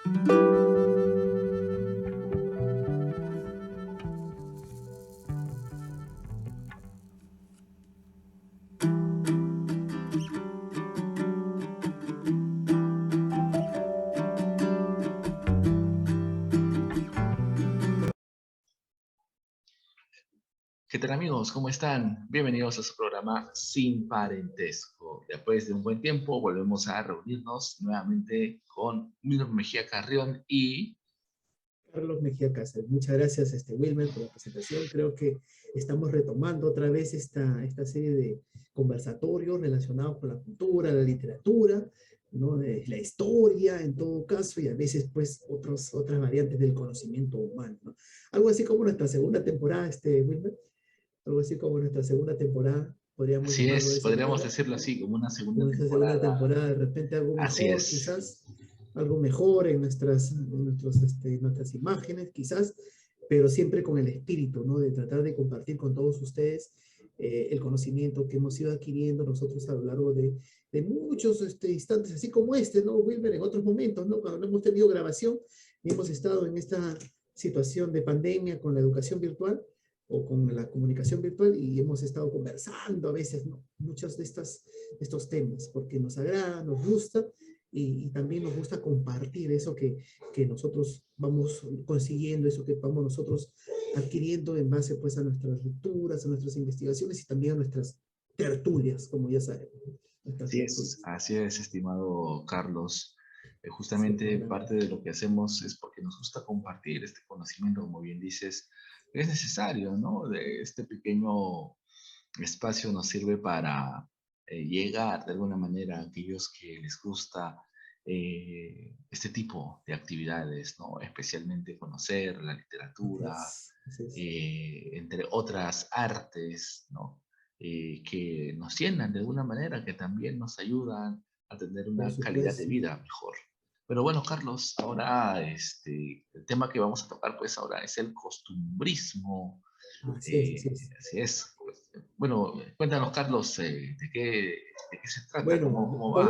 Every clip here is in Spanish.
¿Qué tal amigos? ¿Cómo están? Bienvenidos a su programa Sin Parentesco. Después de un buen tiempo volvemos a reunirnos nuevamente con Wilmer Mejía Carrión y... Carlos Mejía Cáceres. Muchas gracias, Wilmer, por la presentación. Creo que estamos retomando otra vez esta serie de conversatorios relacionados con la cultura, la literatura, ¿no? La historia, en todo caso, y a veces, pues, otras variantes del conocimiento humano, ¿no? Algo así como nuestra segunda temporada, Wilmer. Algo así como nuestra segunda temporada, podríamos Así llamarlo de es, esa podríamos manera. decirlo así, como una segunda Con esta segunda temporada. temporada, de repente algo Así mejor, es. quizás, algo mejor en nuestras imágenes, quizás, pero siempre con el espíritu, ¿no? De tratar de compartir con todos ustedes el conocimiento que hemos ido adquiriendo nosotros a lo largo de muchos instantes, así como ¿no, Wilmer? En otros momentos, ¿no? Cuando no hemos tenido grabación y hemos estado en esta situación de pandemia con la educación virtual, o con la comunicación virtual, y hemos estado conversando a veces, ¿no? Muchos de estos temas, porque nos agrada, nos gusta, y también nos gusta compartir eso que nosotros vamos consiguiendo, eso que vamos nosotros adquiriendo en base pues a nuestras lecturas, a nuestras investigaciones y también a nuestras tertulias, como ya sabemos, ¿no? Nuestras tertulias. Así es, estimado Carlos. Cierto, Justamente grande. parte de lo que hacemos es porque nos gusta compartir este conocimiento, como bien dices, es necesario, ¿no? De este pequeño espacio nos sirve para llegar de alguna manera a aquellos que les gusta este tipo de actividades, ¿no? Especialmente conocer la Así literatura, es, así es. entre otras artes, ¿no? Que nos llenan de alguna manera, que también nos ayudan a tener Por una calidad de supuesto. vida mejor. Pero bueno, Carlos, ahora el tema que vamos a tocar pues ahora es el costumbrismo. Así es, así es. Así es. Pues, bueno, cuéntanos, Carlos, de qué se trata, Bueno, cómo va.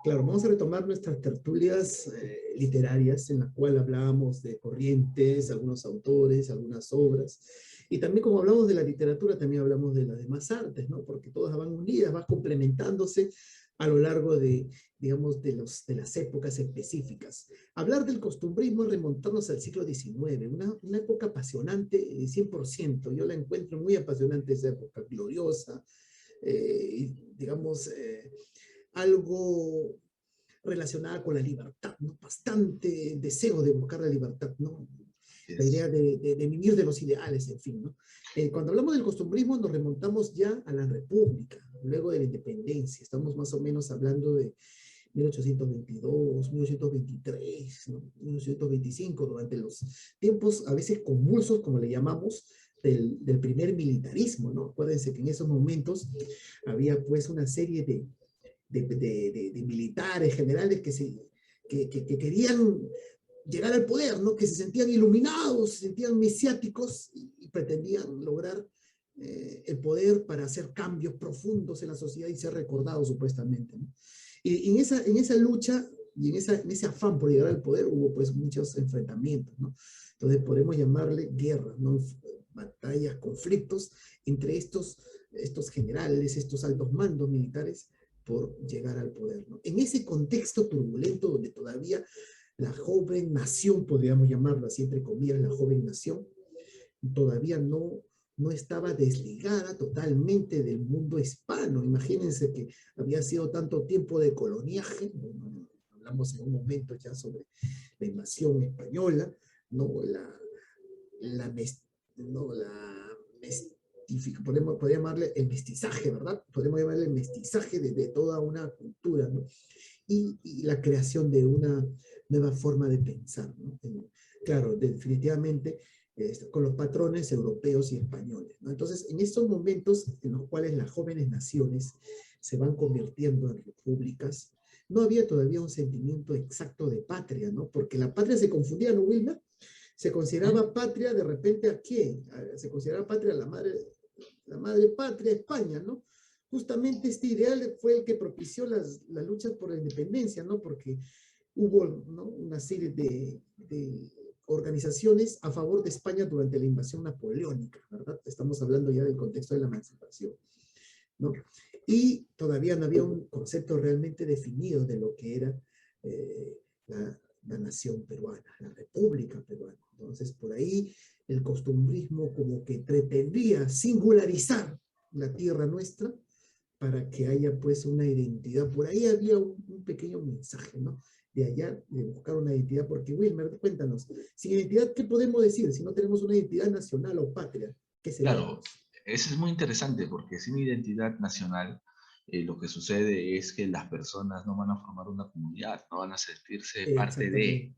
claro, vamos a retomar nuestras tertulias literarias en las cuales hablábamos de corrientes, algunos autores, algunas obras, y también como hablamos de la literatura, también hablamos de las demás artes, ¿no? Porque todas van unidas, van complementándose a lo largo digamos, de las épocas específicas. Hablar del costumbrismo es remontarnos al siglo XIX, una época apasionante, 100%. Yo la encuentro muy apasionante esa época, gloriosa, digamos, algo relacionada con la libertad, ¿no? Bastante deseo de buscar la libertad, ¿no? La idea Es, de vivir de los ideales, en fin, ¿no? Cuando hablamos del costumbrismo nos remontamos ya a la República, luego de la independencia, estamos más o menos hablando de 1822, 1823, ¿no? 1825, durante los tiempos a veces convulsos, como le llamamos, del primer militarismo, ¿no? Acuérdense que en esos momentos había pues una serie de militares, generales que querían llegar al poder, ¿no? Que se sentían iluminados, se sentían mesiáticos y pretendían lograr el poder para hacer cambios profundos en la sociedad y ser recordados supuestamente, ¿no? Y en esa lucha y en ese afán por llegar al poder hubo pues muchos enfrentamientos, ¿no? Entonces podemos llamarle guerras, ¿no? Batallas, conflictos entre estos generales, estos altos mandos militares por llegar al poder, ¿no? En ese contexto turbulento donde todavía la joven nación, podríamos llamarlo así entre comillas, la joven nación, todavía no estaba desligada totalmente del mundo hispano. Imagínense que había sido tanto tiempo de coloniaje, ¿no? Hablamos en un momento ya sobre la invasión española, ¿no? La, mes, ¿no? la podemos llamarle el mestizaje, ¿verdad? Podemos llamarle el mestizaje de toda una cultura, ¿no? Y la creación de una nueva forma de pensar, ¿no? Claro, definitivamente con los patrones europeos y españoles, ¿no? Entonces, en estos momentos en los cuales las jóvenes naciones se van convirtiendo en repúblicas, no había todavía un sentimiento exacto de patria, ¿no? Porque la patria se confundía, ¿no, Wilma? Se consideraba patria de repente a quién? Se consideraba patria a la madre patria, España, ¿no? Justamente este ideal fue el que propició las luchas por la independencia, ¿no? Porque hubo, ¿no?, una serie de organizaciones a favor de España durante la invasión napoleónica, ¿verdad? Estamos hablando ya del contexto de la emancipación, ¿no? Y todavía no había un concepto realmente definido de lo que era la nación peruana, la República Peruana. Entonces, por ahí el costumbrismo como que pretendía singularizar la tierra nuestra para que haya pues una identidad. Por ahí había un pequeño mensaje, ¿no? De allá, de buscar una identidad, porque Wilmer, cuéntanos, sin identidad, ¿qué podemos decir? Si no tenemos una identidad nacional o patria, ¿qué Claro, seríamos? eso es muy interesante porque sin identidad nacional, lo que sucede es que las personas no van a formar una comunidad, no van a sentirse parte de, Exactamente.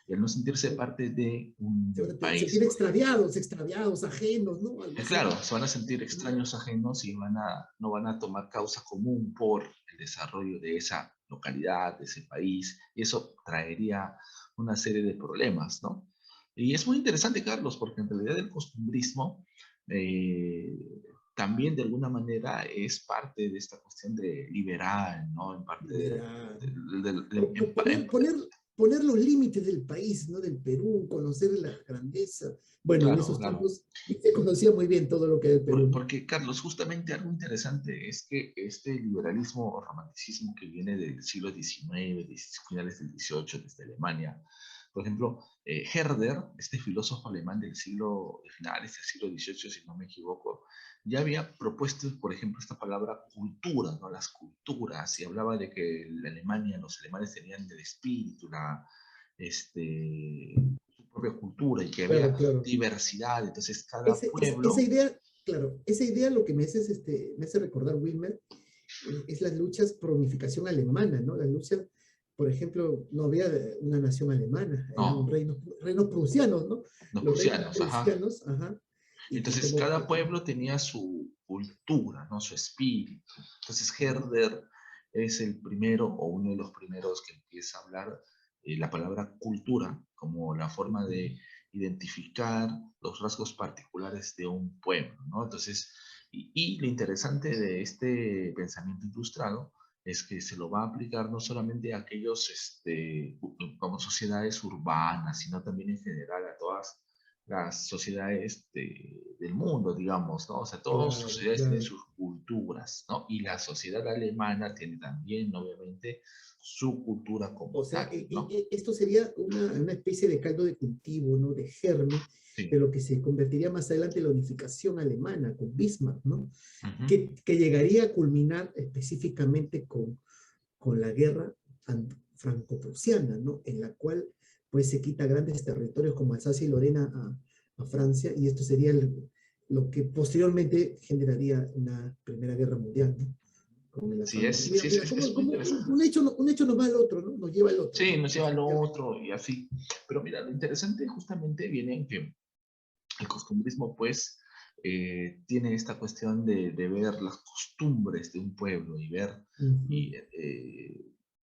y al no sentirse parte de Se van un a país, sentir por ejemplo, extraviados, ajenos, ¿no? Algo así. claro, se van a sentir Ajá. extraños ajenos y no van a tomar causa común por el desarrollo de esa localidad, de ese país, y eso traería una serie de problemas, ¿no? Y es muy interesante, Carlos, porque en realidad el costumbrismo eh, también de alguna manera es parte de esta cuestión de liberal, ¿no? En parte Liberar. en Poner los límites del país, ¿no? Del Perú, conocer la grandeza. Bueno, en claro, esos claro. tiempos se conocía muy bien todo lo que era el Perú, ¿no? Porque, Carlos, justamente algo interesante es que este liberalismo o romanticismo que viene del siglo XIX, de finales del XVIII, desde Alemania, por ejemplo, Herder, este filósofo alemán de finales del siglo XVIII, si no me equivoco, ya había propuesto, por ejemplo, esta palabra cultura, ¿no? Las culturas, y hablaba de que la Alemania, los alemanes tenían el espíritu, su propia cultura y que había Claro, claro. diversidad, entonces cada Esa pueblo. idea, claro, esa idea lo que me hace recordar, Wilmer, es las luchas por unificación alemana, ¿no? Las luchas, por ejemplo, no había una nación alemana, eran No, reinos prusianos, ¿no? los Los reinos prusianos, ajá. prusianos, ajá, y Entonces, como cada que, pueblo tenía su cultura, ¿no? Su espíritu. Entonces, Herder es el primero o uno de los primeros que empieza a hablar la palabra cultura como la forma de identificar los rasgos particulares de un pueblo, ¿no? Entonces, y lo interesante de este pensamiento ilustrado es que se lo va a aplicar no solamente a aquellos, como sociedades urbanas, sino también en general a todas las sociedades del mundo, digamos, ¿no? O sea, todas sus claro, sociedades tienen claro. sus culturas, ¿no? Y la sociedad alemana tiene también, obviamente, su cultura O como sea, tal, ¿no? esto sería una especie de caldo de cultivo, ¿no? De germen de Sí. lo que se convertiría más adelante en la unificación alemana con Bismarck, ¿no? Ujú. Que llegaría a culminar específicamente con la guerra franco-prusiana, ¿no? En la cual pues se quita grandes territorios como Alsacia y Lorena a Francia, y esto sería lo que posteriormente generaría una Primera Guerra Mundial, ¿no? Con el Sí, afán. Mira, mira, es muy interesante. un hecho nos va al otro, ¿no? Nos lleva al otro, Sí, ¿no? nos lleva a lo otro y así. Pero mira, lo interesante justamente viene en que el costumbrismo, pues, tiene esta cuestión de ver las costumbres de un pueblo y ver Ujú. y,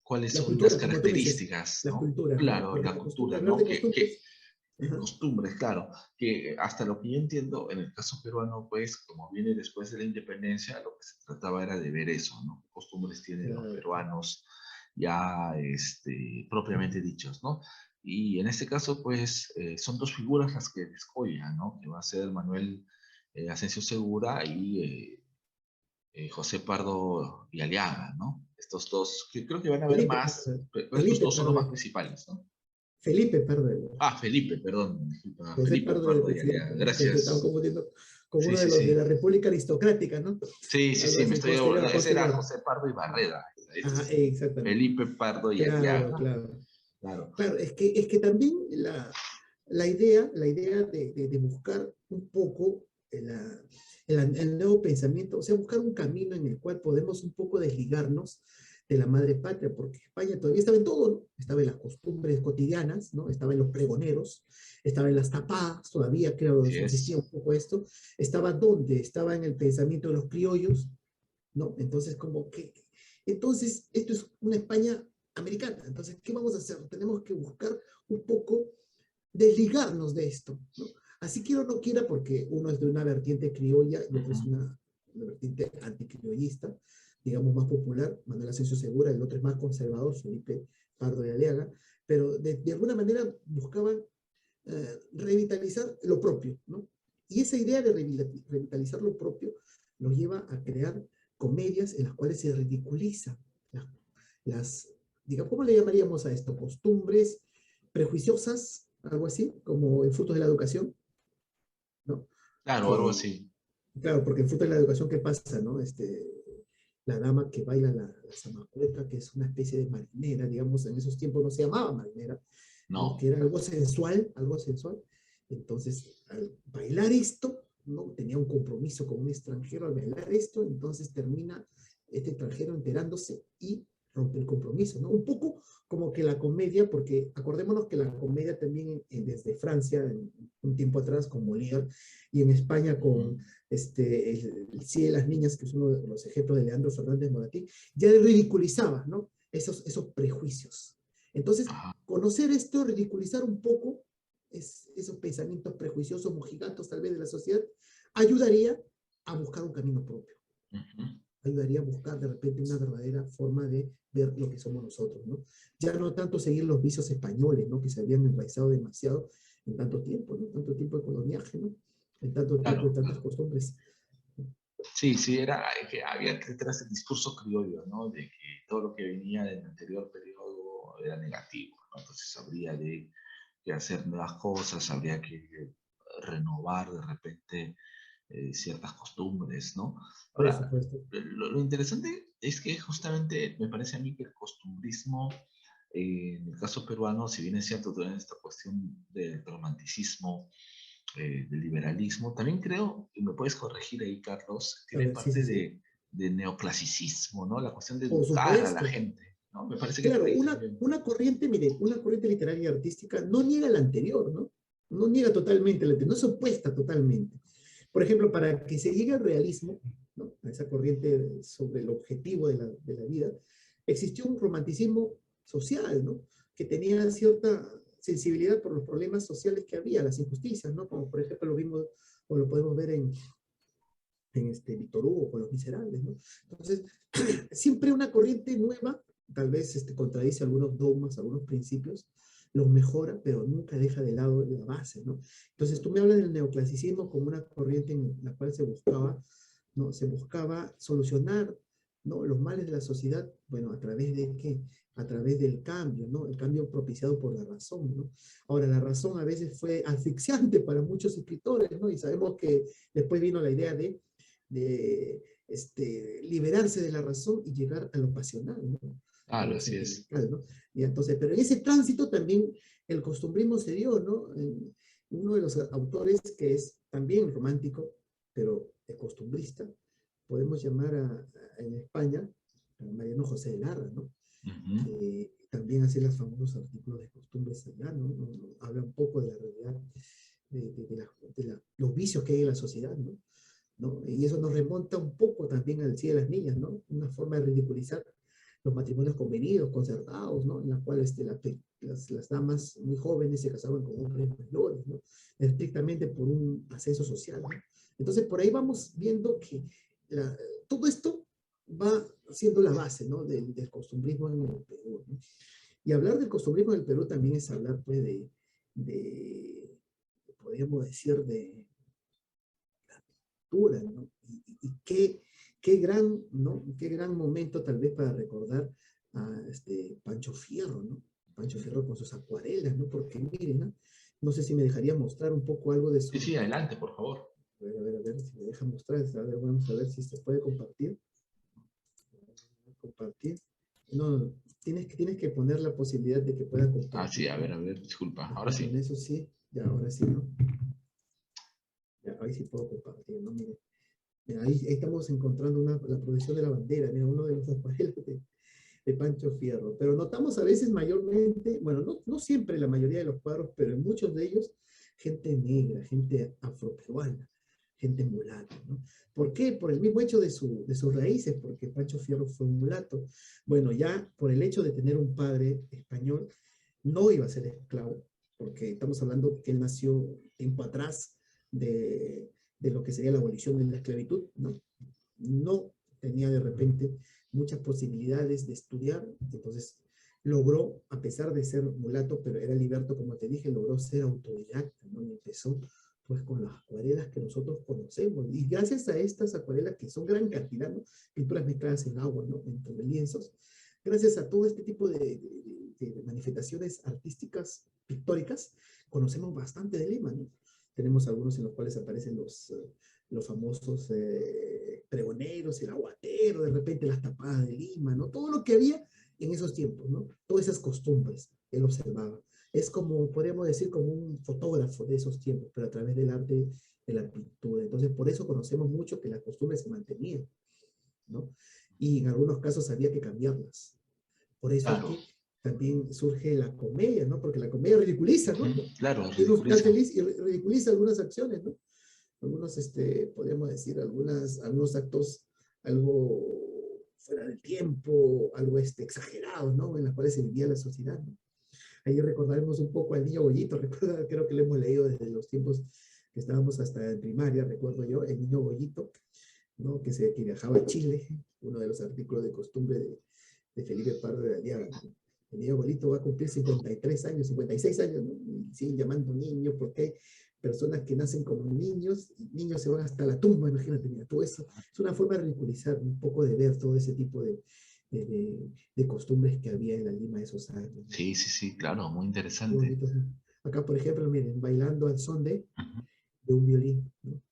cuáles La son las cultura, como tú me dices, características, la ¿no? cultura, ¿no? Claro, la cultura, Hablar ¿no? de costumbres. Ajá. Costumbres, claro, que hasta lo que yo entiendo, en el caso peruano, pues, como viene después de la independencia, lo que se trataba era de ver eso, ¿no? ¿Qué costumbres tienen los Claro, claro. peruanos ya, propiamente dichos, ¿no? Y en este caso, pues, son dos figuras las que descollan, ¿no? Que va a ser Manuel Asensio Segura y José Pardo y Aliaga, ¿no? Estos dos, que creo que van a haber Felipe más, Pardo. pero estos Felipe dos son los más Pardo. principales, ¿no? Felipe Pardo. Ah, Felipe, perdón, disculpa, José Felipe Pardo del Pardo y Aliaga, presidente, ¿no? Que se estaba gracias. confundiendo con Sí, uno de sí, los de la sí. República Aristocrática, ¿no? Sí, sí, Algo sí, así, no, posterior, ese era posterior. José Pardo y Barreda. Este Ajá, es exactamente. Felipe Pardo y Claro, Aliaga, claro. claro. Claro, es que también la idea de buscar un poco el nuevo pensamiento, o sea, buscar un camino en el cual podemos un poco desligarnos de la madre patria, porque España todavía estaba en todo, ¿no? Estaba en las costumbres cotidianas, ¿no? Estaba en los pregoneros, estaba en las tapadas, todavía creo que Así subsistía es. un poco esto. Estaba donde, estaba en el pensamiento de los criollos, ¿no? Entonces, entonces, esto es una España americana. Entonces, ¿qué vamos a hacer? Tenemos que buscar un poco desligarnos de esto, ¿no? Así quiera o no quiera, porque uno es de una vertiente criolla y otro Ujú. es una vertiente anticriollista, digamos, más popular, Manuel Asensio Segura, el otro es más conservador, Felipe Pardo de Aliaga, pero de alguna manera buscaban revitalizar lo propio, ¿no? Y esa idea de revitalizar lo propio nos lleva a crear comedias en las cuales se ridiculizan las, las digamos, ¿cómo le llamaríamos a esto? Costumbres prejuiciosas, algo así, como en Frutos de la Educación, ¿no? Claro, algo Que, así. claro, porque en Frutos de la Educación, ¿qué pasa, no? La dama que baila la zamacueca, que es una especie de marinera, digamos, en esos tiempos no se llamaba marinera, ¿no? No. Que era algo sensual, algo sensual. Entonces, al bailar esto, ¿no? Tenía un compromiso con un extranjero al bailar esto, entonces termina este extranjero enterándose y rompe el compromiso, ¿no? Un poco como que la comedia, porque acordémonos que la comedia también desde Francia, un tiempo atrás con Molière, y en España con el Sí de las Niñas, que es uno de los ejemplos de Leandro Fernández Moratín, ya ridiculizaba, ¿no? Esos prejuicios. Entonces, Ajá. conocer esto, ridiculizar un poco esos pensamientos prejuiciosos, mojigatos tal vez de la sociedad, ayudaría a buscar un camino propio. Ujú. Ayudaría a buscar de repente una verdadera forma de ver lo que somos nosotros, ¿no? Ya no tanto seguir los vicios españoles, ¿no? Que se habían enraizado demasiado en tanto tiempo, ¿no? Tanto tiempo de coloniaje, ¿no? En tanto tiempo, en Claro, tantas claro. costumbres. Sí, sí, era que había detrás el discurso criollo, ¿no? De que todo lo que venía del anterior periodo era negativo, ¿no? Entonces habría de hacer nuevas cosas, habría que renovar de repente ciertas costumbres, ¿no? Por Ahora, supuesto. lo interesante es que justamente me parece a mí que el costumbrismo, en el caso peruano, si bien es cierto toda esta cuestión del romanticismo, del liberalismo, también creo, y me puedes corregir ahí, Carlos, A tiene ver, sí, sí, parte sí. de neoclasicismo, ¿no? La cuestión de Por educar a la supuesto. gente, ¿no? Me parece que por Claro, ahí también. una corriente, mire, una corriente literaria y artística no niega la anterior, ¿no? No niega totalmente la anterior, no se opuesta totalmente. Por ejemplo, para que se llegue al realismo, ¿no? A esa corriente sobre el objetivo de la vida, existió un romanticismo social, ¿no? Que tenía cierta sensibilidad por los problemas sociales que había, las injusticias, ¿no? Como por ejemplo lo vimos o lo podemos ver en Víctor Hugo con Los Miserables, ¿no? Entonces, siempre una corriente nueva, tal vez contradice algunos dogmas, algunos principios, los mejora, pero nunca deja de lado la base, ¿no? Entonces, tú me hablas del neoclasicismo como una corriente en la cual se buscaba, ¿no? Se buscaba solucionar, ¿no? Los males de la sociedad, bueno, ¿a través de qué? A través del cambio, ¿no? El cambio propiciado por la razón, ¿no? Ahora, la razón a veces fue asfixiante para muchos escritores, ¿no? Y sabemos que después vino la idea de liberarse de la razón y llegar a lo pasional, ¿no? A Claro, lo así es. sentimental, ¿no? Y entonces, pero en ese tránsito también el costumbrismo se dio, ¿no? Uno de los autores que es también romántico, pero costumbrista, podemos llamar en España a Mariano José de Larra, ¿no? Ujú. Que también hace los famosos artículos de costumbres allá, ¿no? Habla un poco de la realidad, los vicios que hay en la sociedad, ¿no? ¿No? Y eso nos remonta un poco también al Sí de las Niñas, ¿no? Una forma de ridiculizar los matrimonios convenidos, concertados, ¿no? En la cual las damas muy jóvenes se casaban con hombres mayores, ¿no? Estrictamente por un ascenso social, ¿no? Entonces, por ahí vamos viendo que la, todo esto va siendo la base, ¿no? Del costumbrismo en el Perú, ¿no? Y hablar del costumbrismo en el Perú también es hablar, pues, de podríamos decir, de cultura, ¿no? Y qué gran, ¿no? Qué gran momento tal vez para recordar a Pancho Fierro, ¿no? Pancho Fierro con sus acuarelas, ¿no? Porque miren, ¿no? No sé si me dejaría mostrar un poco algo de Sí, su... sí, adelante, por favor. A ver, si me deja mostrar, a ver, vamos a ver si se puede compartir. Compartir. No, tienes que poner la posibilidad de que pueda Ah, sí, compartir, ¿no? a ver, disculpa. Ajá, Ahora con sí. eso sí, ya, ahora sí, ¿no? Ya, ahí sí puedo compartir, ¿no? Mire. Mira, ahí estamos encontrando la procesión de la bandera, mira, uno de los acuarelas de Pancho Fierro. Pero notamos a veces mayormente, bueno, no siempre la mayoría de los cuadros, pero en muchos de ellos, gente negra, gente afroperuana, gente mulata, ¿no? ¿Por qué? Por el mismo hecho de sus raíces, porque Pancho Fierro fue un mulato. Bueno, ya por el hecho de tener un padre español, no iba a ser esclavo, porque estamos hablando que él nació tiempo atrás de lo que sería la abolición de la esclavitud, ¿no? No tenía de repente muchas posibilidades de estudiar, entonces logró, a pesar de ser mulato, pero era liberto, como te dije, logró ser autodidacta, ¿no? Y empezó pues con las acuarelas que nosotros conocemos, y gracias a estas acuarelas que son gran cantidad, ¿no? Pinturas mezcladas en agua, ¿no? Entre lienzos, gracias a todo este tipo de manifestaciones artísticas, pictóricas, conocemos bastante de Lima, ¿no? Tenemos algunos en los cuales aparecen los famosos pregoneros, el aguatero, de repente las tapadas de Lima, ¿no? Todo lo que había en esos tiempos, ¿no? Todas esas costumbres, él observaba. Es como, podríamos decir, como un fotógrafo de esos tiempos, pero a través del arte de la pintura. Entonces, por eso conocemos mucho que las costumbres se mantenían, ¿no? Y en algunos casos había que cambiarlas. Por eso es Claro. que también surge la comedia, ¿no? Porque la comedia ridiculiza, ¿no? Claro, Y uno está ridiculiza. feliz y ridiculiza algunas acciones, ¿no? Algunos, podríamos decir, algunos actos algo fuera del tiempo, algo exagerados, ¿no? En las cuales se vivía la sociedad, ¿no? Ahí recordaremos un poco al niño Goyito, recuerda, creo que lo hemos leído desde los tiempos que estábamos hasta en primaria, recuerdo yo, el niño Goyito, ¿no? Que viajaba a Chile, uno de los artículos de costumbre de Felipe Pardo de Aliaga, ¿no? El niño Goyito va a cumplir 53 años, 56 años, ¿no? Y siguen llamando niño porque hay personas que nacen como niños, y niños se van hasta la tumba, imagínate, mira, todo eso es una forma de ridiculizar, un poco de ver todo ese tipo de costumbres que había en la Lima de esos años, ¿no? Sí, sí, sí, claro, muy Qué interesante. bonitos, ¿no? Acá, por ejemplo, miren, bailando al son Ujú. de un violín, ¿no?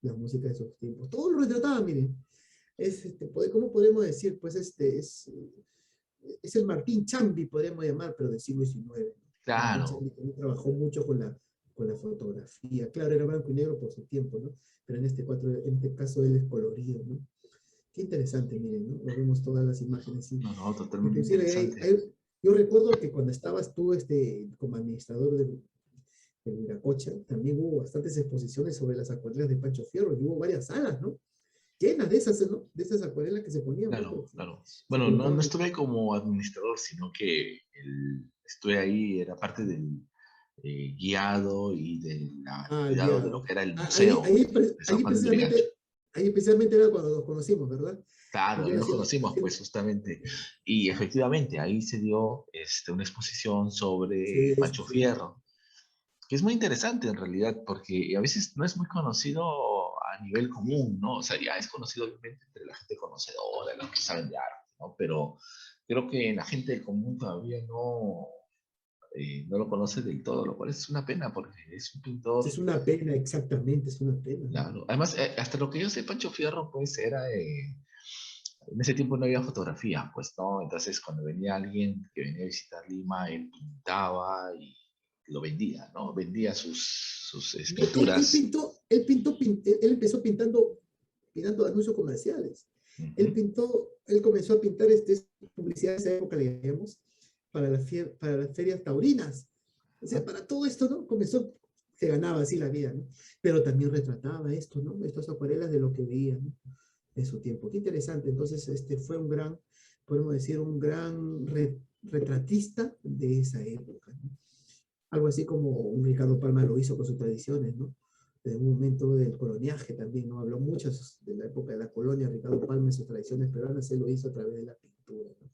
La música de esos tiempos. Todo lo retrataba, miren. ¿Cómo podemos decir? Pues es el Martín Chambi, podríamos llamar, pero del siglo XIX. Martín Claro, Chambi también trabajó mucho con la fotografía. Claro, era blanco y negro por su tiempo, ¿no? Pero en este caso él es colorido, ¿no? Qué interesante, miren, ¿no? Lo vemos todas las imágenes, sí. no, no, totalmente Inclusive, interesante. yo recuerdo que cuando estabas tú como administrador de Viracocha, también hubo bastantes exposiciones sobre las acuarelas de Pancho Fierro, y hubo varias salas, ¿no? Llenas de esas, ¿no? De esas acuarelas que se ponían, pues, Claro, claro. se Bueno, no, no colocaban ahí. estuve como administrador, sino que estuve ahí, era parte del guiado y Ah, cuidado de ya. lo que era el Ah, ahí, museo ahí, de San ahí Juan de Lurigancho. precisamente, ahí precisamente era cuando nos conocimos, ¿verdad? Claro, Porque ahí yo nos haciendo, conocimos, pues justamente. Y efectivamente, ahí se dio una exposición sobre sí, Pancho sí. Fierro, que es muy interesante en realidad, porque a veces no es muy conocido a nivel común, ¿no? O sea, ya es conocido obviamente entre la gente conocedora, los que saben de arte, ¿no? Pero creo que la gente común todavía no lo conoce del todo, lo cual es una pena, porque es un Es pintor, una pena, exactamente, es una pena, ¿no? claro. Además, hasta lo que yo sé, Pancho Fierro, pues era... en ese tiempo no había fotografía, pues, ¿no? Entonces, cuando venía alguien que venía a visitar Lima, él pintaba y lo vendía, ¿no? Vendía sus No, pinturas. él empezó pintando anuncios comerciales. Ujú. Él comenzó a pintar publicidad de esa época, le llamamos, para las ferias taurinas. O sea, para todo esto, ¿no? Se ganaba así la vida, ¿no? Pero también retrataba esto, ¿no? Estas acuarelas de lo que veía, ¿no? En su tiempo. Qué interesante. Entonces, fue podemos decir, un gran retratista de esa época, ¿no? Algo así como un Ricardo Palma lo hizo con sus tradiciones, ¿no? En un momento del coloniaje también, ¿no? Habló mucho de la época de la colonia, Ricardo Palma en sus tradiciones peruanas, él lo hizo a través de la pintura, ¿no?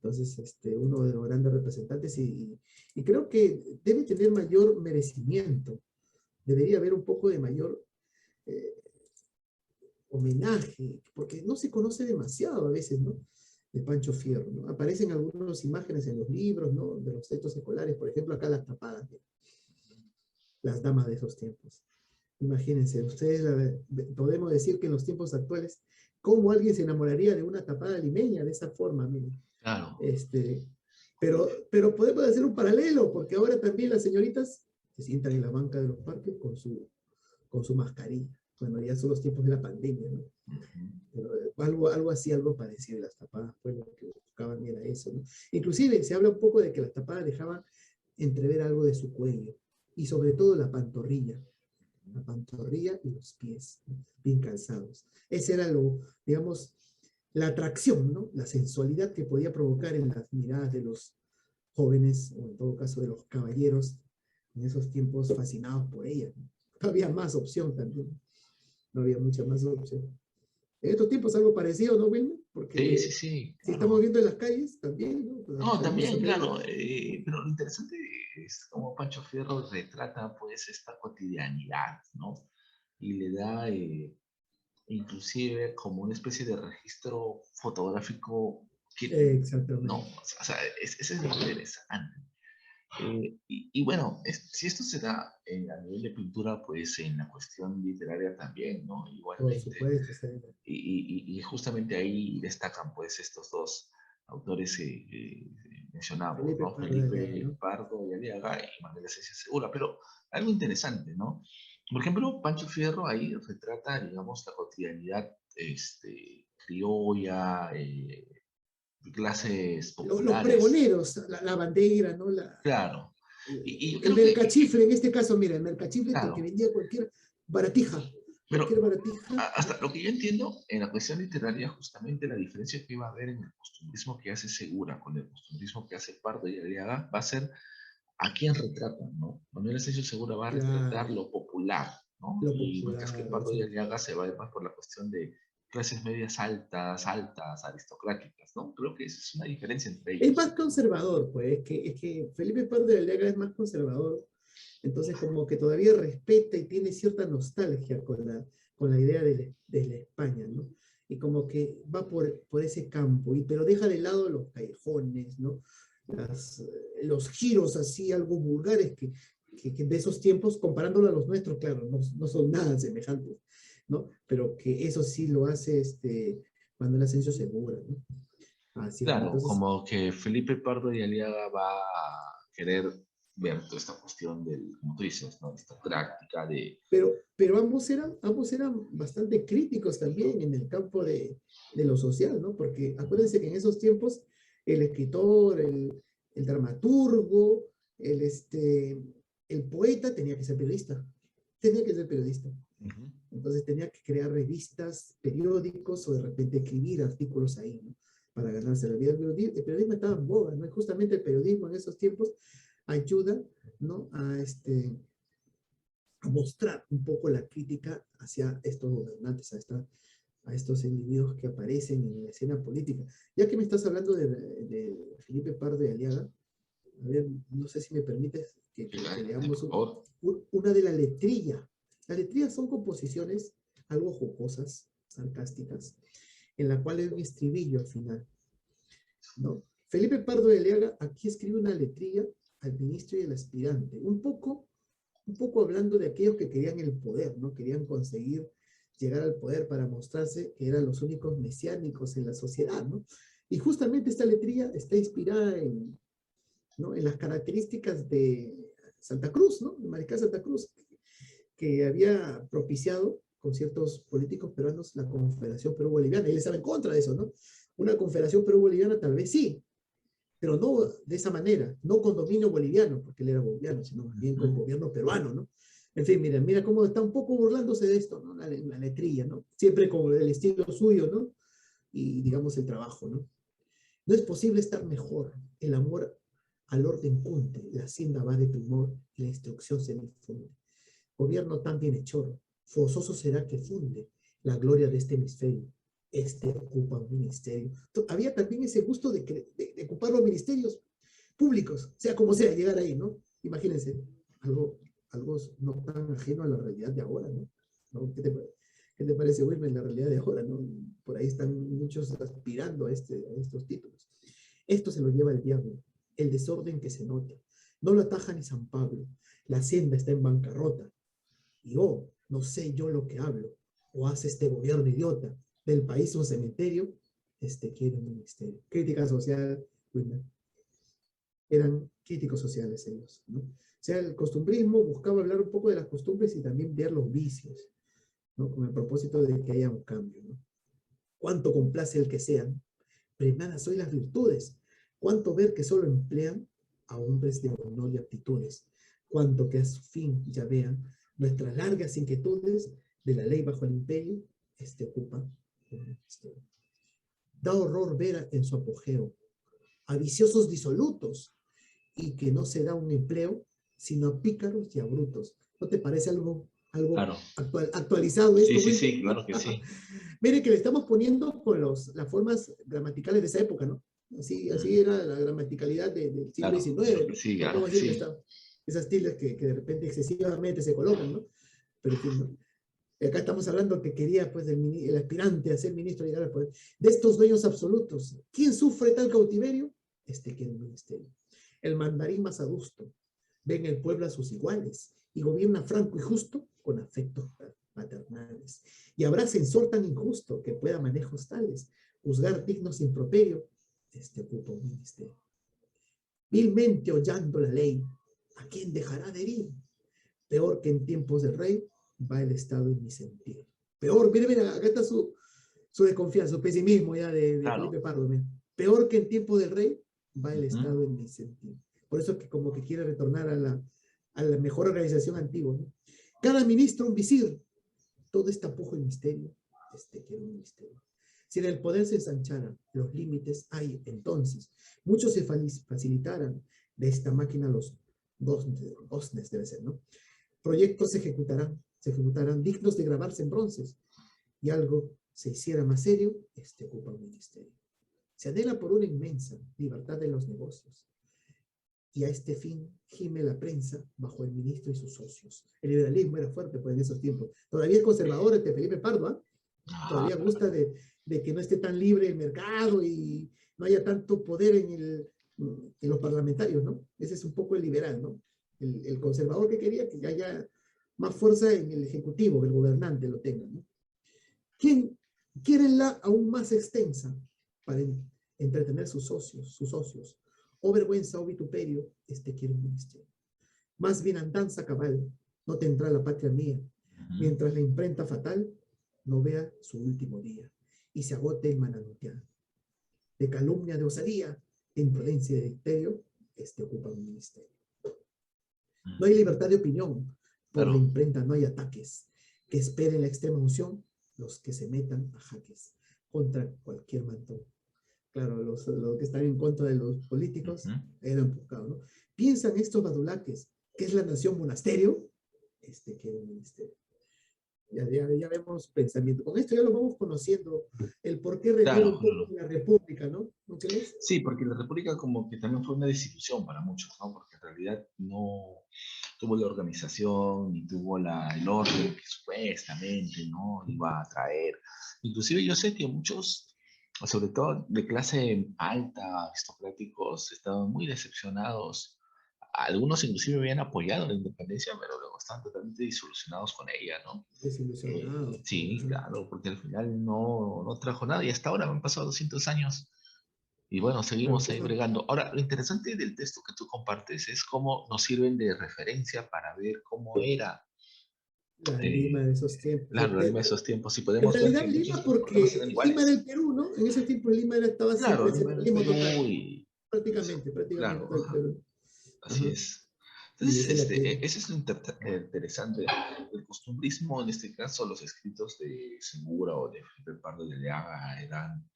Entonces, uno de los grandes representantes y creo que debe tener mayor merecimiento, debería haber un poco de mayor eh, homenaje, porque no se conoce demasiado a veces, ¿no? De Pancho Fierro, ¿no? Aparecen algunas imágenes en los libros, ¿no? De los textos escolares, por ejemplo, acá las tapadas, las damas de esos tiempos. Imagínense, podemos decir que en los tiempos actuales, ¿cómo alguien se enamoraría de una tapada limeña de esa forma? Miren? Claro, Este, pero podemos hacer un paralelo, porque ahora también las señoritas se sientan en la banca de los parques con su mascarilla. Bueno, ya son los tiempos de la pandemia, ¿no? ujú, Pero algo así, algo parecido. Las tapadas, pues lo que buscaban era eso, ¿no? Inclusive se habla un poco de que las tapadas dejaban entrever algo de su cuello y sobre todo la pantorrilla y los pies, ¿no? Bien calzados. Ese era digamos, la atracción, ¿no? La sensualidad que podía provocar en las miradas de los jóvenes, o en todo caso de los caballeros, en esos tiempos fascinados por ella, ¿no? No había más opción también, no había mucha más opción. En estos tiempos algo parecido, ¿no, Wilmer? Sí, sí, Porque sí, si estamos claro. viendo en las calles, también, ¿no? Pues, No, tenemos también, también, claro, pero lo interesante es cómo Pancho Fierro retrata pues esta cotidianidad, ¿no? Y le da inclusive como una especie de registro fotográfico que, no, exactamente. o sea, ese es lo interesante. Y bueno, si esto se da a nivel de pintura, pues en la cuestión literaria también, ¿no? Por Igualmente. supuesto, Seba. Y justamente ahí destacan pues estos dos autores que mencionamos, Felipe ¿no? Pardo de Aliaga, Felipe ¿no? Pardo y Aliaga y Manuel Esencia Segura. Pero algo interesante, ¿no? Por ejemplo, Pancho Fierro ahí retrata, digamos, la cotidianidad criolla, de clases Los populares. pregoneros, la bandera, ¿no? Claro. Y yo El creo mercachifle, en este caso, mira, el mercachifle que claro, vendía baratija, cualquier pero baratija, ¿no? hasta lo que yo entiendo, en la cuestión literaria, justamente la diferencia que va a haber en el costumbrismo que hace Segura con el costumbrismo que hace Pardo y Aliaga va a ser a quién retratan, ¿no? Manuel Asensio Segura va a retratar Claro, lo popular, ¿no? lo Y mientras que popular, Pardo y Aliaga se va a ir más por la cuestión de clases medias altas, altas, aristocráticas, ¿no? Creo que esa es una diferencia entre es ellos. más conservador, pues, es que Felipe Pardo de Aliaga es más conservador, entonces como que todavía respeta y tiene cierta nostalgia con la idea de la España, ¿no? Y como que va por ese campo, pero deja de lado los callejones, ¿no? Los giros así, algo vulgares que de esos tiempos, comparándolo a los nuestros, claro, no son nada semejantes, ¿no? Pero que eso sí lo hace Manuel Asensio Segura, ¿no? Así es, ¿no? Claro, Entonces, como que Felipe Pardo y Aliaga va a querer ver toda esta cuestión del, como tú dices, ¿no? Esta práctica de, pero ambos eran bastante críticos también en el campo de lo social, ¿no? Porque acuérdense que en esos tiempos el escritor, el dramaturgo, el poeta tenía que ser periodista, tenía que ser periodista. ujú. Entonces tenía que crear revistas, periódicos o de repente escribir artículos ahí, ¿no? Para ganarse la vida. El periodismo estaba en boga, ¿no? Y justamente el periodismo en esos tiempos ayuda, ¿no? A mostrar un poco la crítica hacia estos gobernantes, a estos individuos que aparecen en la escena política. Ya que me estás hablando de Felipe Pardo de Aliaga, a ver, no sé si me permites que Adelante, leamos por favor. una de la letrilla. Las letrillas son composiciones algo jocosas, sarcásticas, en la cual hay un estribillo al final, ¿no? Felipe Pardo de Aliaga aquí escribe una letrilla al ministro y al aspirante, un poco hablando de aquellos que querían el poder, ¿no? Querían conseguir llegar al poder para mostrarse que eran los únicos mesiánicos en la sociedad, ¿no? Y justamente esta letrilla está inspirada ¿no? En las características de Santa Cruz, ¿no? De Mariscal Santa Cruz, que había propiciado con ciertos políticos peruanos la Confederación Perú-Boliviana. Y él estaba en contra de eso, ¿no? Una Confederación Perú-Boliviana tal vez sí, pero no de esa manera, no con dominio boliviano, porque él era boliviano, sino más bien con gobierno peruano, ¿no? En fin, mira cómo está un poco burlándose de esto, ¿no? La letrilla, ¿no? Siempre con el estilo suyo, ¿no? Y digamos el trabajo, ¿no? No es posible estar mejor. El amor al orden cunte, la hacienda va de primor y la instrucción se difunde. Gobierno tan bienhechor, forzoso será que funde la gloria de este hemisferio. Este ocupa un ministerio. Había también ese gusto de ocupar los ministerios públicos, sea como sea, llegar ahí, ¿no? Imagínense, algo, algo no tan ajeno a la realidad de ahora, ¿no? ¿No? ¿Qué te parece, Wilmer, la realidad de ahora, ¿no? Por ahí están muchos aspirando a estos títulos. Esto se lo lleva el diablo, el desorden que se nota. No lo ataja ni San Pablo. La hacienda está en bancarrota. Y no sé yo lo que hablo. O hace este gobierno idiota del país un cementerio, quiere un ministerio. Crítica social, Wilmer. Eran críticos sociales ellos, ¿no? O sea, el costumbrismo buscaba hablar un poco de las costumbres y también ver los vicios, ¿no? Con el propósito de que haya un cambio, ¿no? Cuánto complace el que sean, premiadas hoy las virtudes, cuánto ver que solo emplean a hombres de honor y aptitudes, cuánto que a su fin ya vean nuestras largas inquietudes de la ley bajo el imperio, ocupa un ministerio. Da horror ver en su apogeo a viciosos disolutos y que no se da un empleo, sino a pícaros y a brutos. ¿No te parece algo algo Claro. actualizado en este Sí, sí, momento. sí, claro que sí. Mire que le estamos poniendo con las formas gramaticales de esa época, ¿no? Así Mm, era la gramaticalidad del siglo claro, claro XIX, que ¿no? sí, No claro podemos que decir que sí. esas tildes que de repente excesivamente se colocan, ¿no? Pero en fin, ¿no? Y acá estamos hablando que quería, pues, el aspirante a ser ministro llegar al poder. De estos dueños absolutos, ¿quién sufre tal cautiverio? Este quiere un ministerio. El mandarín más adusto ve en el pueblo a sus iguales y gobierna franco y justo con afectos paternales. Y habrá censor tan injusto que pueda manejos tales, juzgar dignos improperio, este ocupa un ministerio. Vilmente hollando la ley, ¿a quién dejará de herir? Peor que en tiempos del rey, va el Estado en mi sentir. Peor, mire, mire, acá está su desconfianza, su pesimismo ya de Claro. Felipe Pardo. Mire. Peor que en tiempos del rey, va el Ujú. Estado en mi sentir. Por eso es que como que quiere retornar a la mejor organización antigua. ¿No? Cada ministro un visir, todo es tapujo y misterio. Este quiere un misterio. Si en el poder se ensancharan los límites, hay entonces, muchos se facilitaran de esta máquina los goznes, debe ser, ¿no? Proyectos se ejecutarán dignos de grabarse en bronces, y algo se hiciera más serio, este ocupa un ministerio. Se anhela por una inmensa libertad de los negocios, y a este fin gime la prensa bajo el ministro y sus socios. El liberalismo era fuerte pues, en esos tiempos. Todavía es conservador este Felipe Pardo, ¿eh? Ah, Todavía gusta de que no esté tan libre el mercado y no haya tanto poder en los parlamentarios, ¿no? Ese es un poco el liberal, ¿no? El conservador que quería que haya más fuerza en el ejecutivo, que el gobernante lo tenga, ¿no? ¿Quién quiere la aún más extensa para entretener sus socios? O vergüenza o vituperio, este quiere un ministerio. Más bien andanza cabal, no tendrá la patria mía, ujú. mientras la imprenta fatal no vea su último día y se agote el manantial. De calumnia, de osadía, de imprudencia y de dicterio, este ocupa un ministerio. No hay Mm, libertad de opinión, por la claro. imprenta no hay ataques, que esperen la extrema unción los que se metan a jaques contra cualquier mantón. Claro, los que están en contra de los políticos Ujú. eran buscados, ¿no? Piensan estos badulaques, que es la nación monasterio, este quiere un ministerio. Ya vemos pensamiento. Con esto ya lo vamos conociendo, el por qué reniega Claro, un poco claro. de la República, ¿no? ¿No crees? Sí, porque la República como que también fue una desilusión para muchos, ¿no? Porque en realidad no tuvo la organización ni tuvo el orden que supuestamente, ¿no? Iba a traer. Inclusive yo sé que muchos, sobre todo de clase alta, aristocráticos, estaban muy decepcionados. Algunos inclusive habían apoyado la independencia, pero luego estaban totalmente disolucionados con ella, ¿no? Desilusionado. Sí, Ajá. claro, porque al final no trajo nada y hasta ahora me han pasado 200 años y bueno, Claro, seguimos ahí justo bregando. Ahora, lo interesante del texto que tú compartes es cómo nos sirven de referencia para ver cómo era la Lima eh, de esos tiempos. la Lima de esos tiempos y En podemos ver realidad que muchos Lima, problemas eran porque Lima era iguales. el Perú, ¿no? En ese tiempo Lima estaba siempre Claro, el Lima era el centralismo total, Perú y prácticamente claro, todo el ajá, Perú. así Ajá. es. Y Entonces, esa es la que, eso es lo interesante. El costumbrismo, en este caso, los escritos de Segura o de Felipe Pardo de Leaga eran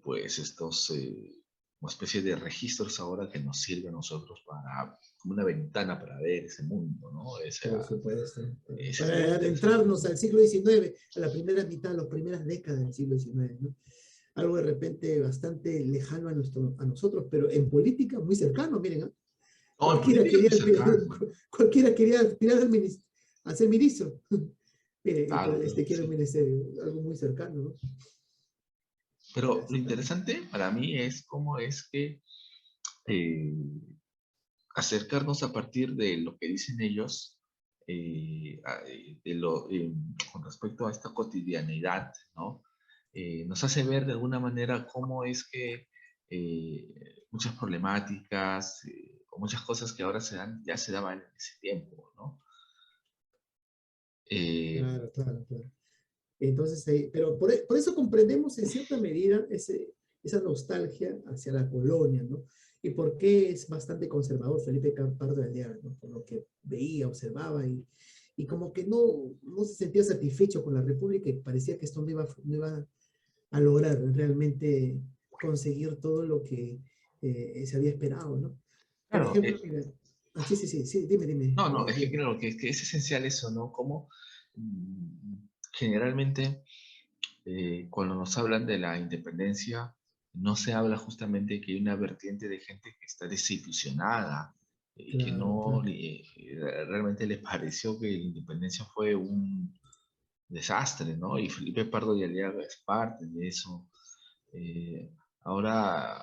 pues estos una especie de registros ahora que nos sirven a nosotros para como una ventana para ver ese mundo, ¿no? por supuesto, Ese es muy para interesante. adentrarnos al siglo XIX, a la primera mitad, a las primeras décadas del siglo XIX, ¿no? Algo de repente bastante lejano a nosotros, pero en política muy cercano, miren, ¿eh? No, en Cualquiera política quería, muy cercano. cualquiera quería aspirar a ser ministro. Mire, Claro, claro este que quiere un sí. ministerio, algo muy cercano, ¿no? Pero lo Interesante. interesante para mí es cómo es que eh, acercarnos a partir de lo que dicen ellos, con respecto a esta cotidianidad, ¿no? Nos hace ver de alguna manera cómo es que muchas problemáticas o muchas cosas que ahora se dan, ya se daban en ese tiempo, ¿no? Eh, Claro, claro, claro. Entonces, pero por eso comprendemos en cierta medida esa nostalgia hacia la colonia, ¿no? Y por qué es bastante conservador Felipe Pardo de Alvear, ¿no? Por lo que veía, observaba y como que no se sentía satisfecho con la República y parecía que esto no iba a lograr realmente conseguir todo lo que se había esperado, ¿no? Por claro, ejemplo, mira, Ah, sí, sí, sí, sí, dime, dime. No, no, es que creo que es esencial eso, ¿no? Como generalmente cuando nos hablan de la independencia, no se habla justamente que hay una vertiente de gente que está desilusionada y que Claro, no claro. realmente les pareció que la independencia fue un desastre, ¿no? Y Felipe Pardo de Aliaga es parte de eso. Eh, ahora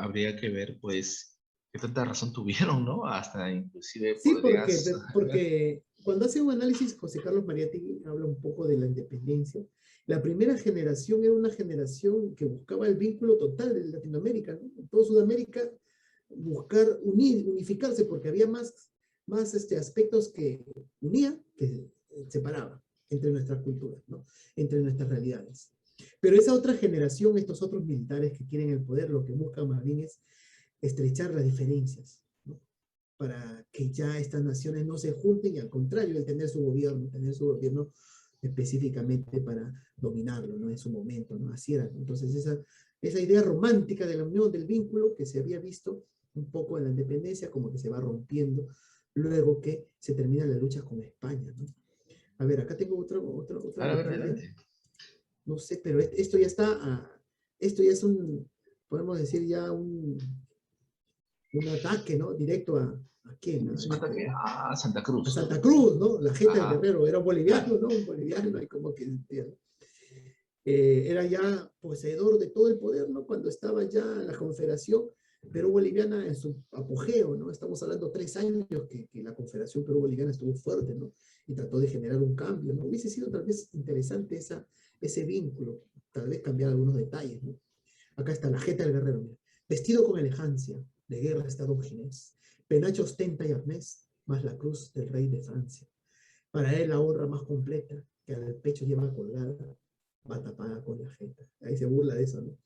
habría que ver, pues, qué tanta razón tuvieron, ¿no? Hasta inclusive Sí, podrías... porque cuando hace un análisis, José Carlos Mariátegui habla un poco de la independencia. La primera generación era una generación que buscaba el vínculo total de Latinoamérica, ¿no? En toda Sudamérica, buscar unificarse, porque había más aspectos que unía que separaba entre nuestras culturas, ¿no? Entre nuestras realidades. Pero esa otra generación, estos otros militares que quieren el poder, lo que buscan más bien es estrechar las diferencias, ¿no? Para que ya estas naciones no se junten y al contrario, el tener su gobierno específicamente para dominarlo, ¿no? En su momento, ¿no? Así era, ¿no? Entonces esa idea romántica de la unión, del vínculo que se había visto un poco en la independencia, como que se va rompiendo luego que se termina la lucha con España, ¿no? A ver, acá tengo otra A ver, batalla, adelante. no sé, pero esto ya está, esto ya es podemos decir ya un ataque, ¿no? Directo ¿a quién? ¿No? Es un ataque a Santa A Cruz, ¿no? Santa Cruz, ¿no? La Jeta del Ajá, Guerrero era un boliviano, claro. ¿no? Un boliviano, y como que era ya poseedor de todo el poder, ¿no? Cuando estaba ya la Confederación Perú-Boliviana en su apogeo, ¿no? Estamos hablando 3 años que la Confederación Perú-Boliviana estuvo fuerte, ¿no? Y trató de generar un cambio, ¿no? Hubiese sido tal vez interesante ese vínculo, tal vez cambiar algunos detalles, ¿no? Acá está la Jeta del Guerrero, mira. Vestido con elegancia, de guerra está Don Ginés. Penacho ostenta y arnés, más la cruz del rey de Francia. Para él la honra más completa, que al pecho lleva colgada, va tapada con la jeta. Ahí se burla de eso, ¿no?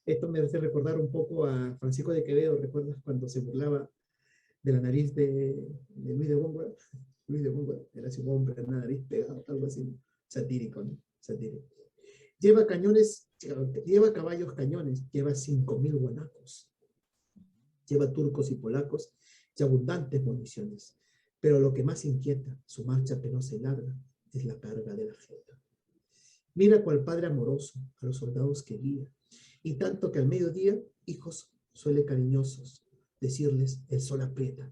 Esto me hace recordar un poco a Francisco de Quevedo, ¿recuerdas cuando se burlaba de la nariz de Luis de Góngora? Luis de Góngora era así un hombre, una nariz pegada, algo así, ¿no? Satírico, ¿no? Satírico. Lleva cañones, lleva caballos cañones, lleva 5.000 guanacos, lleva turcos y polacos y abundantes municiones. Pero lo que más inquieta, su marcha penosa y larga, es la carga de la jeta. Mira cual padre amoroso a los soldados que guía, y tanto que al mediodía, hijos, suele cariñosos decirles el sol aprieta.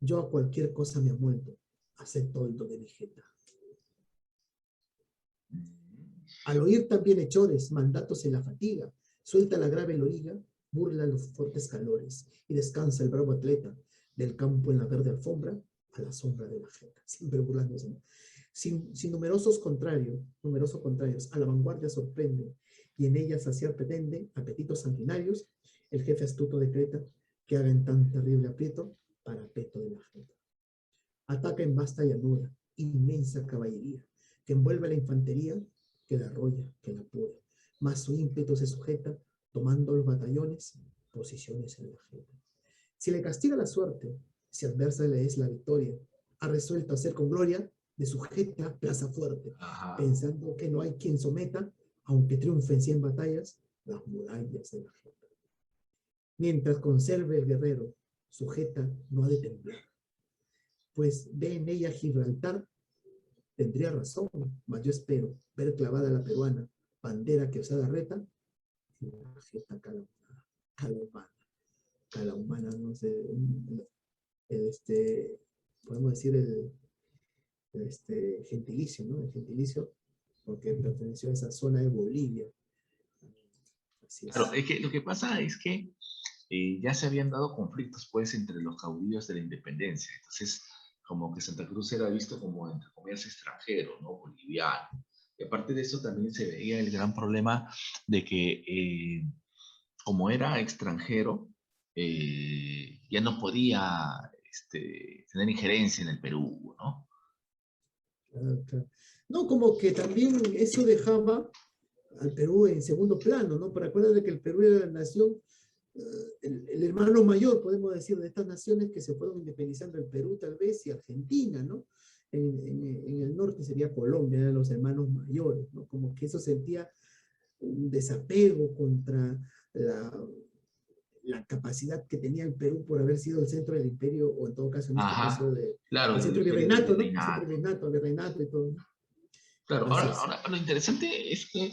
Yo a cualquier cosa me amuelto, acepto el do de mi jeta. Al oír también hechores, mandatos en la fatiga, suelta la grave loriga, burla los fuertes calores y descansa el bravo atleta del campo en la verde alfombra a la sombra de la jeta, siempre burlándose, ¿no? Sin numerosos contrarios, a la vanguardia sorprende y en ella saciar pretende apetitos sanguinarios, el jefe astuto decreta que haga en tan terrible aprieto parapeto de la jeta. Ataca en vasta llanura, inmensa caballería, que envuelve a la infantería, que la arrolla, que la apura. Mas su ímpetu se sujeta, tomando los batallones, posiciones en la jeta. Si le castiga la suerte, si adversa le es la victoria, ha resuelto hacer con gloria de sujeta plaza fuerte, Ajá. pensando que no hay quien someta, aunque triunfe en 100 batallas, las murallas de la jeta. Mientras conserve el guerrero, sujeta no ha de temblar, pues ve en ella Gibraltar. Tendría razón, mas yo espero ver clavada la peruana, bandera que osada reta, y la jeta cala humana, no sé, podemos decir gentilicio, ¿no? El gentilicio, porque perteneció a esa zona de Bolivia. Así Claro, es. es que lo que pasa es que ya se habían dado conflictos pues entre los caudillos de la independencia. Entonces, como que Santa Cruz era visto como, entre comillas, extranjero, ¿no? Boliviano. Y aparte de eso también se veía el gran problema de que como era extranjero, ya no podía tener injerencia en el Perú, ¿no? Claro, claro. No, como que también eso dejaba al Perú en segundo plano, ¿no? Pero acuérdate que el Perú era la nación, el hermano mayor, podemos decir, de estas naciones que se fueron independizando, el Perú tal vez y Argentina, ¿no? En el norte sería Colombia, eran los hermanos mayores, ¿no? Como que eso sentía un desapego contra la, la capacidad que tenía el Perú por haber sido el centro del imperio, o en todo caso, en este caso, Ajá, claro, el el centro del imperio del virreinato, ¿no? El centro del virreinato. virreinato y todo, ¿no? Claro, Así es. ahora lo interesante es que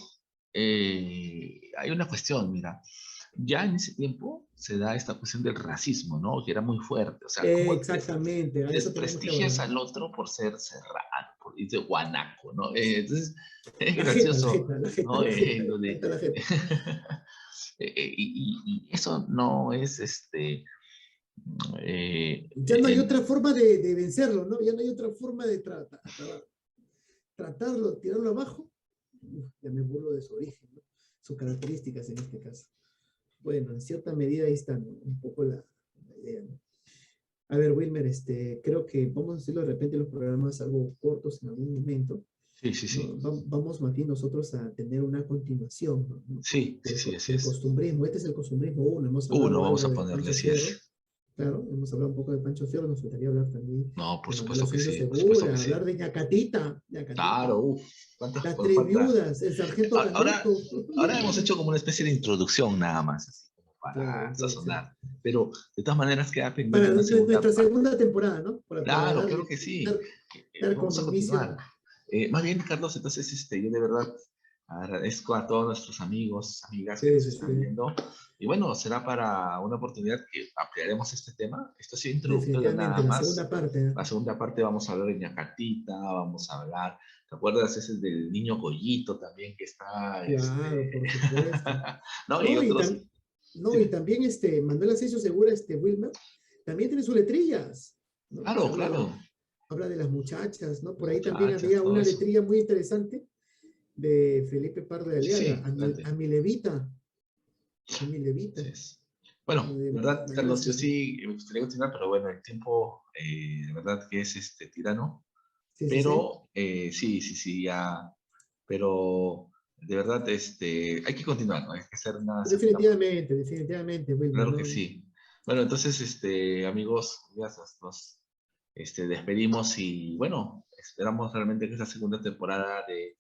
hay una cuestión, mira, ya en ese tiempo se da esta cuestión del racismo, ¿no? Que era muy fuerte, o sea, ¿cómo Exactamente, a eso tenemos que desprestigias abordar. al otro por ser serrano, por irse guanaco, ¿no? Entonces, es La jeta, la gracioso, jeta, la jeta, ¿no? la jeta, Lo de, falta la jeta. y eso no es, Ya no hay otra forma de vencerlo, ¿no? Ya no hay otra forma de tratarlo, tirarlo abajo. Uf, ya me burlo de su origen, ¿no? Sus características en este caso. Bueno, en cierta medida ahí está, ¿no? Un poco la idea, ¿no? A ver, Wilmer, creo que vamos a hacerlo de repente los programas algo cortos en algún momento, sí, sí, ¿no? sí, Vamos más bien nosotros a tener una continuación, ¿no? sí, sí, sí, así Del es. costumbrismo. Este es el costumbrismo uno. Hemos Uno, hablado vamos algo a de ponerle, Pancho así Fierro. es. Claro, hemos hablado un poco de Pancho Fierro. Nos gustaría hablar también No, por de Manuel supuesto que Asensio sí, por supuesto que Segura, sí. hablar de Ñacatita, Ñacatita, Claro, uff, cuántas las por tres falta. viudas, el sargento Ahora, Canuto. ahora hemos hecho como una especie de introducción nada más, así como Claro, para introducción. sazonar. Pero de todas maneras queda Para pendiente una segunda nuestra parte. segunda temporada, ¿no? Para Claro, claro que sí. dar, dar Vamos como a continuar. inicio. Más bien, Carlos, entonces yo de verdad agradezco a todos nuestros amigos, amigas que Sí, nos sí, están sí. viendo. Y bueno, será para una oportunidad que ampliaremos este tema. Esto ha sido introductorio nada Definitivamente, la más. segunda parte, ¿no? La segunda parte vamos a hablar de Ñacatita, vamos a hablar, ¿te acuerdas ese del niño Goyito también que está, Claro, por supuesto. ¿no? Y No, otros, no, y dime. también Manuel Asensio Segura, Wilmer, también tiene sus letrillas, ¿no? Que Claro, claro. habla de las muchachas, ¿no? Por ahí también Muchachas, había todo una eso. letrilla muy interesante de Felipe Pardo de Sí, Aliaga, sí, adelante. a mi levita, a mi Así levita, es. Bueno, de verdad, Manuel Carlos, yo Asensio. sí me gustaría continuar, pero bueno, el tiempo, de verdad que es tirano. Sí, sí, sí. Pero sí, sí, sí, ya. Pero de verdad, hay que continuar, ¿no? Hay que hacer una segunda parte. Definitivamente, definitivamente, Wilmer, Claro que ¿no? sí. Bueno, entonces, amigos, ya nos despedimos y bueno, esperamos realmente que esta segunda temporada de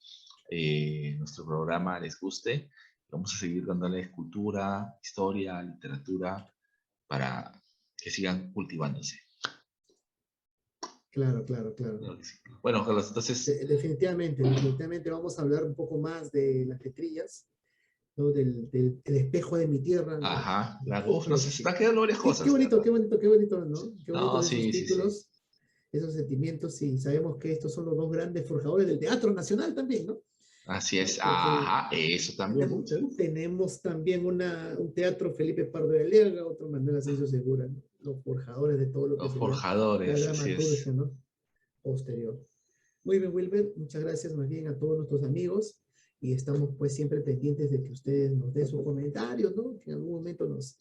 nuestro programa les guste. Vamos a seguir dándoles cultura, historia, literatura para que sigan cultivándose. Claro, claro, claro. Claro que sí. Bueno, Carlos, entonces, Definitivamente, definitivamente vamos a hablar un poco más de las letrillas, ¿no? El espejo de mi tierra, ¿no? ajá, Un claro. Uf, poco nos están quedando varias qué cosas, bonito, ¿verdad? qué bonito, qué bonito, ¿no? Qué No, bonitos esos sí, sí, sí. títulos, esos sentimientos, y sabemos que estos son los dos grandes forjadores del teatro nacional también, ¿no? Así es, Porque ajá, eso también, mucho. tenemos también un teatro Felipe Pardo de Aliaga, otro Manuel Asensio Segura, ¿no? Los forjadores de todo lo que Los sería la forjadores, así dramaturgia, es. ¿no? Posterior. Muy bien, Wilber, muchas gracias más bien a todos nuestros amigos, y estamos pues siempre pendientes de que ustedes nos den sus comentarios, ¿no? Que en algún momento nos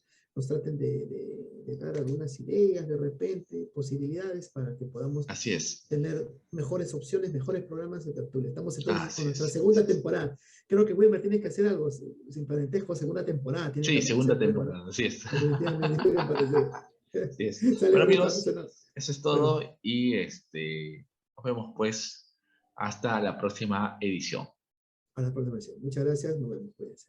traten de dar algunas ideas, de repente, posibilidades para que podamos Así es. tener mejores opciones, mejores programas de tertulia. Estamos entonces con Así nuestra es. Así segunda es. temporada. Creo que Wilmer tiene que hacer algo sin parentesco, segunda temporada tiene que Sí, aparecer, segunda bueno, ¿no? temporada, así es. Definitivamente tiene que aparecer. Así es. Sale, Bueno, hermanito, amigos, eso es bueno, todo y nos vemos pues hasta la próxima edición. a la próxima edición. Muchas gracias, nos vemos, cuídense.